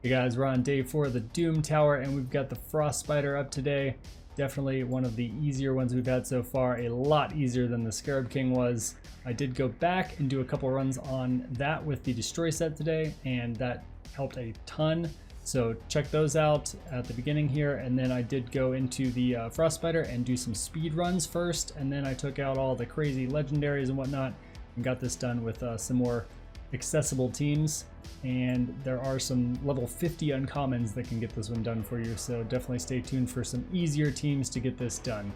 Hey guys, we're on day 4 of the Doom Tower and we've got the Frost Spider up today. Definitely one of the easier ones we've had so far, a lot easier than the Scarab King was. I did go back and do a couple runs on that with the Destroy set today, and that helped a ton. So check those out at the beginning here, and then I did go into the Frost Spider and do some speed runs first, and then I took out all the crazy legendaries and whatnot and got this done with some more accessible teams. And there are some level 50 uncommons that can get this one done for you, so definitely stay tuned for some easier teams to get this done.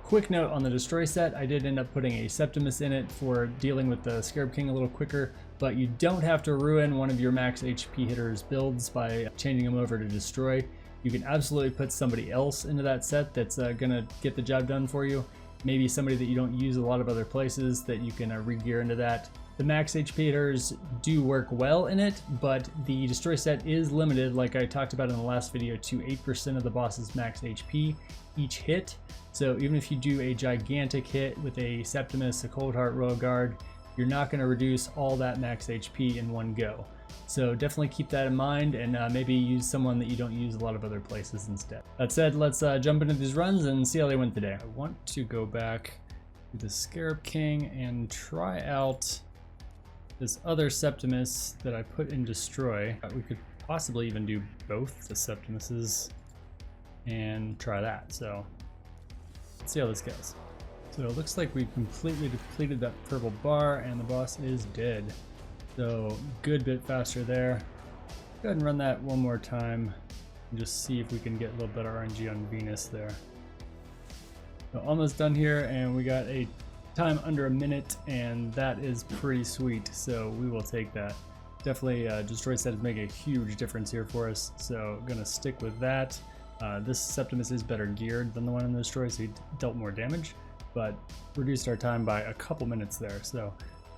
Quick note on the Destroy set, I did end up putting a Septimus in it for dealing with the Scarab King a little quicker, but you don't have to ruin one of your max HP hitters builds by changing them over to Destroy. You can absolutely put somebody else into that set that's gonna get the job done for you. Maybe somebody that you don't use a lot of other places that you can re-gear into that. The max HP hitters do work well in it, but the Destroy set is limited, like I talked about in the last video, to 8% of the boss's max HP each hit. So even if you do a gigantic hit with a Septimus, a Cold Heart, Royal Guard, you're not going to reduce all that max HP in one go. So definitely keep that in mind, and maybe use someone that you don't use a lot of other places instead. That said, let's jump into these runs and see how they went today. I want to go back to the Scarab King and try out this other Septimus that I put in Destroy. We could possibly even do both the Septimuses and try that. So let's see how this goes. So it looks like we've completely depleted that purple bar and the boss is dead. So good bit faster there. Go ahead and run that one more time and just see if we can get a little better RNG on Venus there. So almost done here, and we got a time under a minute, and that is pretty sweet, so we will take that. Definitely Destroy set is making a huge difference here for us, so gonna stick with that. This Septimus is better geared than the one in the Destroy, so he dealt more damage, but reduced our time by a couple minutes there, so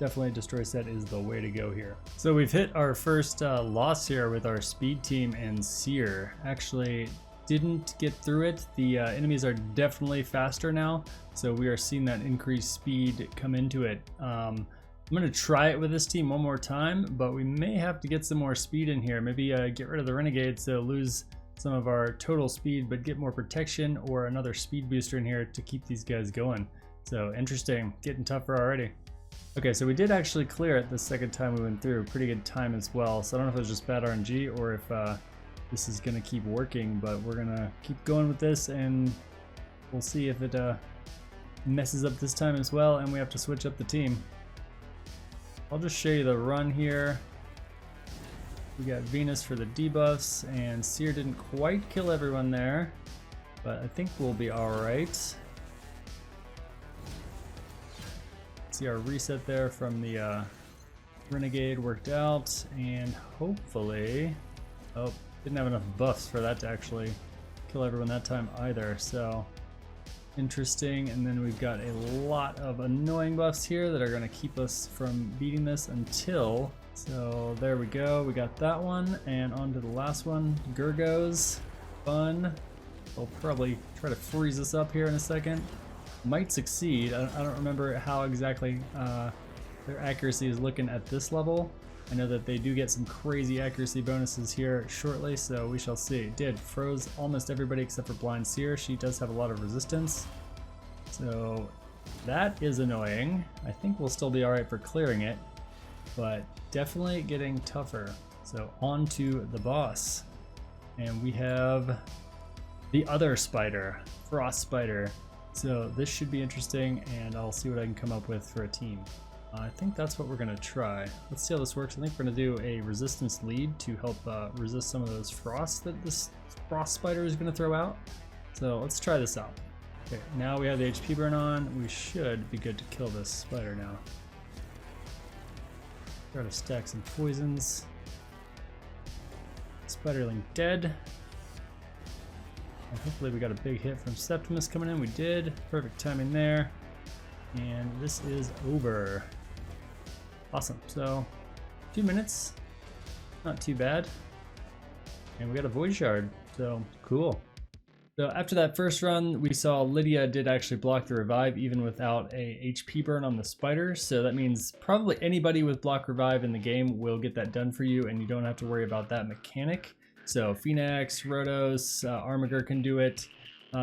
definitely Destroy set is the way to go here. So we've hit our first loss here with our speed team and Seer. Actually didn't get through it. The enemies are definitely faster now, so we are seeing that increased speed come into it. I'm going to try it with this team one more time, but we may have to get some more speed in here. Maybe get rid of the Renegade, so lose some of our total speed, but get more protection or another speed booster in here to keep these guys going. So interesting, getting tougher already. Okay, so we did actually clear it the second time we went through. Pretty good time as well. So I don't know if it was just bad RNG or if this is gonna keep working, but we're gonna keep going with this and we'll see if it messes up this time as well and we have to switch up the team. I'll just show you the run here. We got Venus for the debuffs, and Seer didn't quite kill everyone there, but I think we'll be alright. See our reset there from the Renegade worked out, and hopefully, oh, didn't have enough buffs for that to actually kill everyone that time either, so interesting. And then we've got a lot of annoying buffs here that are going to keep us from beating this until, so there we go, we got that one, and on to the last one. Gurgos, fun. We'll probably try to freeze us up here in a second. Might succeed. I don't remember how exactly their accuracy is looking at this level. I know that they do get some crazy accuracy bonuses here shortly, so we shall see. Did froze almost everybody except for Blind Seer. She does have a lot of resistance, so that is annoying. I think we'll still be alright for clearing it, but definitely getting tougher. So on to the boss, and we have the other spider, Frost Spider. So this should be interesting, and I'll see what I can come up with for a team. I think that's what we're going to try. Let's see how this works. I think we're going to do a resistance lead to help resist some of those frosts that this Frost Spider is going to throw out. So let's try this out. Okay, now we have the HP burn on. We should be good to kill this spider now. Try to stack some poisons. Spiderling dead. And hopefully we got a big hit from Septimus coming in. We did. Perfect timing there. And this is over. Awesome. So 2 minutes. Not too bad. And we got a Void Shard. So cool. So after that first run, we saw Lydia did actually block the revive even without a HP burn on the spider. So that means probably anybody with block revive in the game will get that done for you, and you don't have to worry about that mechanic. So Phoenix, Rhodos, Armiger can do it.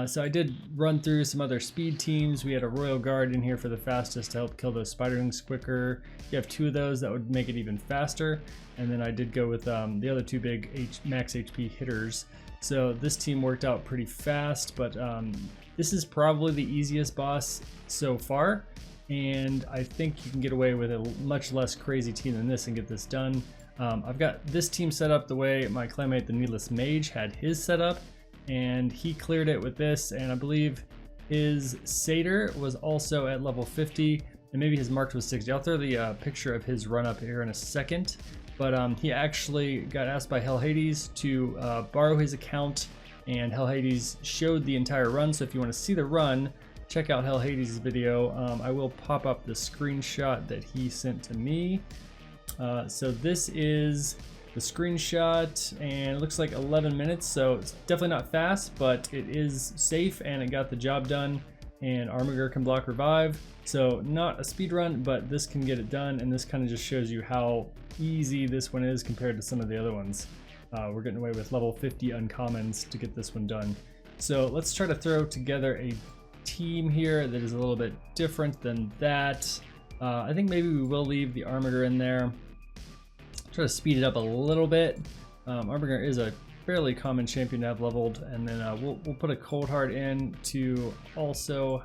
So I did run through some other speed teams. We had a Royal Guard in here for the fastest to help kill those spiderlings quicker. You have 2 of those, that would make it even faster. And then I did go with the other 2 big max HP hitters. So this team worked out pretty fast, but this is probably the easiest boss so far. And I think you can get away with a much less crazy team than this and get this done. I've got this team set up the way my clanmate, the Needless Mage, had his set up, and he cleared it with this, and I believe his Satyr was also at level 50, and maybe his Marked was 60. I'll throw the picture of his run up here in a second. But he actually got asked by Hell Hades to borrow his account, and Hell Hades showed the entire run. So if you want to see the run, check out Hell Hades' video. I will pop up the screenshot that he sent to me. So this is the screenshot, and it looks like 11 minutes, so it's definitely not fast, but it is safe and it got the job done. And Armiger can block revive, so not a speed run, but this can get it done, and this kind of just shows you how easy this one is compared to some of the other ones. We're getting away with level 50 uncommons to get this one done. So let's try to throw together a team here that is a little bit different than that. I think maybe we will leave the Armiger in there. Try to speed it up a little bit. Armiger is a fairly common champion to have leveled, and then we'll put a Cold Heart in to also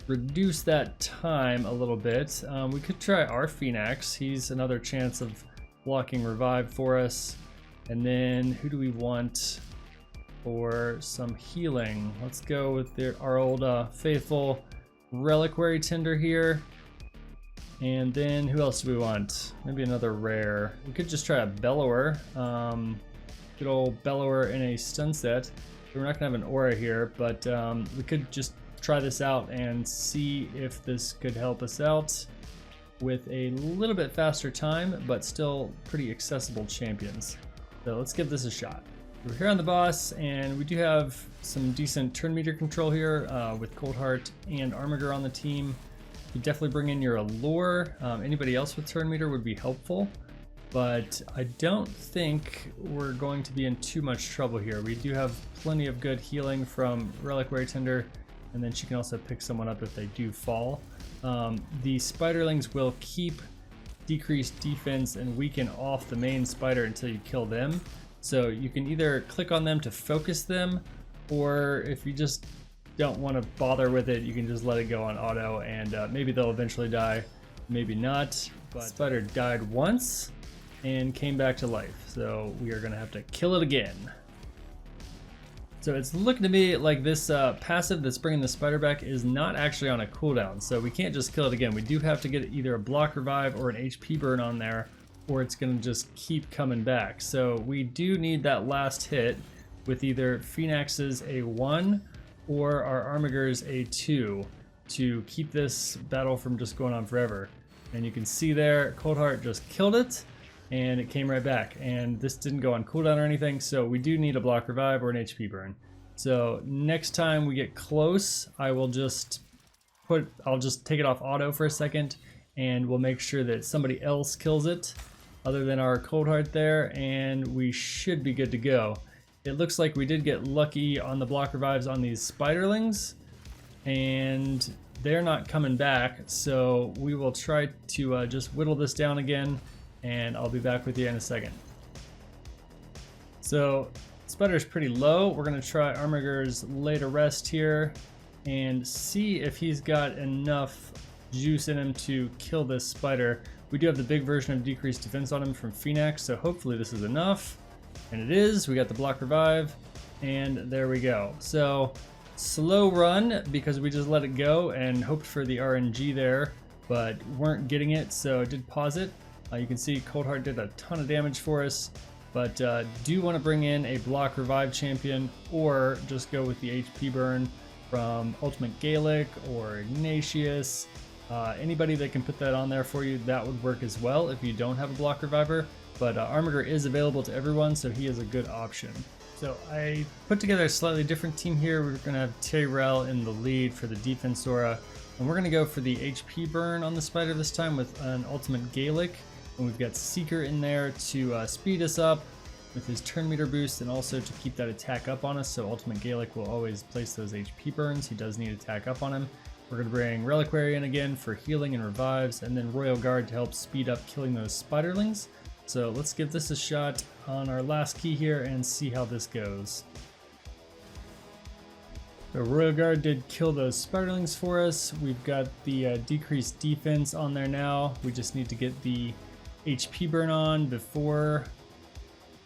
reduce that time a little bit. We could try our Phoenix. He's another chance of blocking revive for us. And then who do we want for some healing? Let's go with our old faithful Reliquary Tender here. And then who else do we want? Maybe another rare. We could just try a Bellower. Good old Bellower in a stun set. We're not gonna have an aura here, but we could just try this out and see if this could help us out with a little bit faster time, but still pretty accessible champions. So let's give this a shot. We're here on the boss, and we do have some decent turn meter control here with Cold Heart and Armiger on the team. You definitely bring in your Allure. Anybody else with turn meter would be helpful, but I don't think we're going to be in too much trouble here. We do have plenty of good healing from Reliquary Tender, and then she can also pick someone up if they do fall. The spiderlings will keep decreased defense and weaken off the main spider until you kill them. So you can either click on them to focus them, or if you just don't want to bother with it, you can just let it go on auto, and maybe they'll eventually die, maybe not. But spider died once and came back to life, so we are going to have to kill it again. So it's looking to me like this passive that's bringing the spider back is not actually on a cooldown, so we can't just kill it again. We do have to get either a block revive or an HP burn on there, or it's going to just keep coming back. So we do need that last hit with either Phoenix's A1 or our Armiger's A2 to keep this battle from just going on forever. And you can see there, Cold Heart just killed it, and it came right back. And this didn't go on cooldown or anything, so we do need a block revive or an HP burn. So next time we get close, I'll just take it off auto for a second, and we'll make sure that somebody else kills it other than our Cold Heart there, and we should be good to go. It looks like we did get lucky on the block revives on these spiderlings, and they're not coming back, so we will try to just whittle this down again, and I'll be back with you in a second. So spider's pretty low. We're going to try Armiger's Lay to Rest here and see if he's got enough juice in him to kill this spider. We do have the big version of decreased defense on him from Phoenix, so hopefully this is enough. And it is. We got the block revive, and there we go. So slow run because we just let it go and hoped for the RNG there, but weren't getting it, so I did pause it. You can see Cold Heart did a ton of damage for us, but do want to bring in a block revive champion or just go with the HP burn from Ultimate Gaelic or Ignatius. Anybody that can put that on there for you, that would work as well if you don't have a block reviver. But Armiger is available to everyone, so he is a good option. So I put together a slightly different team here. We're going to have Tyrell in the lead for the defense Sora. And we're going to go for the HP burn on the spider this time with an ultimate Gaelic. And we've got Seeker in there to speed us up with his turn meter boost and also to keep that attack up on us. So ultimate Gaelic will always place those HP burns. He does need attack up on him. We're going to bring Reliquary in again for healing and revives, and then Royal Guard to help speed up killing those spiderlings. So let's give this a shot on our last key here and see how this goes. So Royal Guard did kill those spiderlings for us. We've got the decreased defense on there now. We just need to get the HP burn on before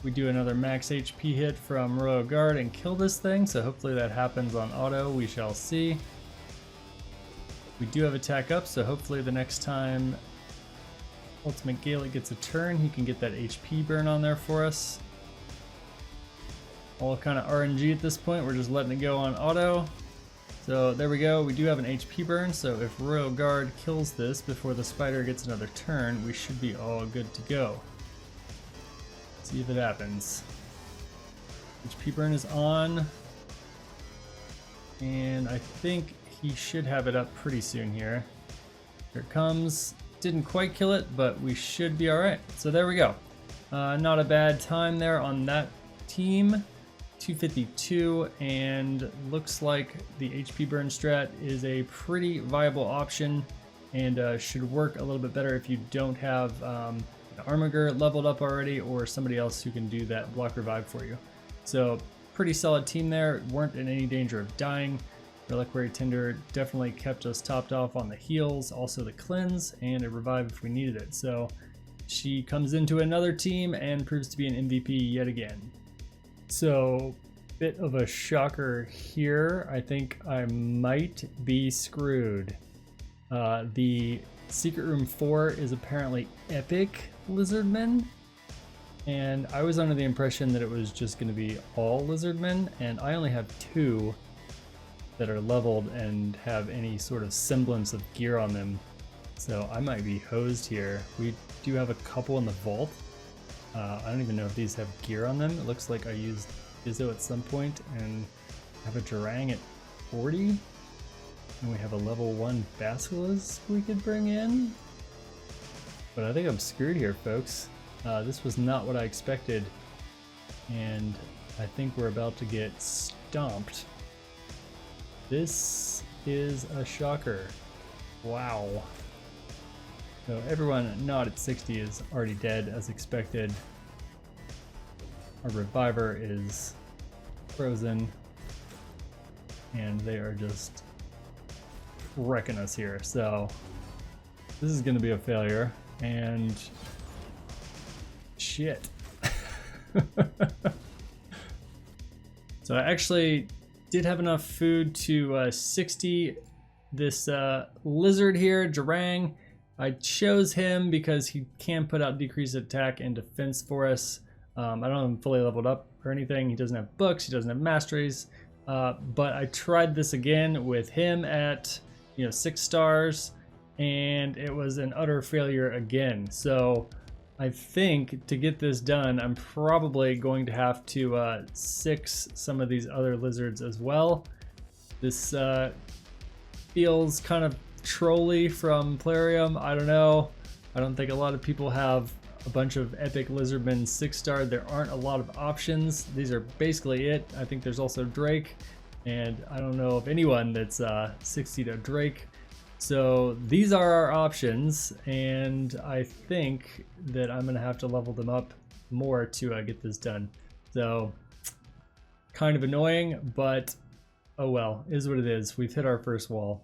we do another max HP hit from Royal Guard and kill this thing. So hopefully that happens on auto. We shall see. We do have attack up, so hopefully the next time Ultimate Gaelic gets a turn, he can get that HP burn on there for us. All kind of RNG at this point, we're just letting it go on auto. So there we go, we do have an HP burn, so if Royal Guard kills this before the spider gets another turn, we should be all good to go. See if it happens. HP burn is on, and I think he should have it up pretty soon here. Here it comes. Didn't quite kill it, but we should be alright. So there we go. Not a bad time there on that team. 252, and looks like the HP burn strat is a pretty viable option and should work a little bit better if you don't have Armiger leveled up already or somebody else who can do that block revive for you. So pretty solid team there. Weren't in any danger of dying. Reliquary Tinder definitely kept us topped off on the heals, also the cleanse, and a revive if we needed it. So she comes into another team and proves to be an MVP yet again. So bit of a shocker here. I think I might be screwed. The Secret Room 4 is apparently epic Lizardmen, and I was under the impression that it was just going to be all Lizardmen, and I only have 2 that are leveled and have any sort of semblance of gear on them. So I might be hosed here. We do have a couple in the vault. I don't even know if these have gear on them. It looks like I used Izzo at some point and have a Durang at 40. And we have a level 1 Basilisk we could bring in. But I think I'm screwed here, folks. This was not what I expected. And I think we're about to get stomped. This is a shocker. Wow. So everyone not at 60 is already dead as expected. Our reviver is frozen. And they are just wrecking us here. So this is going to be a failure. And shit. So I actually did have enough food to 60 this lizard here, Durang. I chose him because he can put out decreased attack and defense for us. I don't have him fully leveled up or anything. He doesn't have books, he doesn't have masteries. But I tried this again with him at 6 stars, and it was an utter failure again. So I think to get this done, I'm probably going to have to 6 some of these other lizards as well. This feels kind of trolly from Plarium. I don't know. I don't think a lot of people have a bunch of epic lizardmen 6-star. There aren't a lot of options. These are basically it. I think there's also Drake, and I don't know of anyone that's 60 to Drake. So these are our options, and I think that I'm gonna have to level them up more to get this done. So kind of annoying, but oh well, is what it is. We've hit our first wall.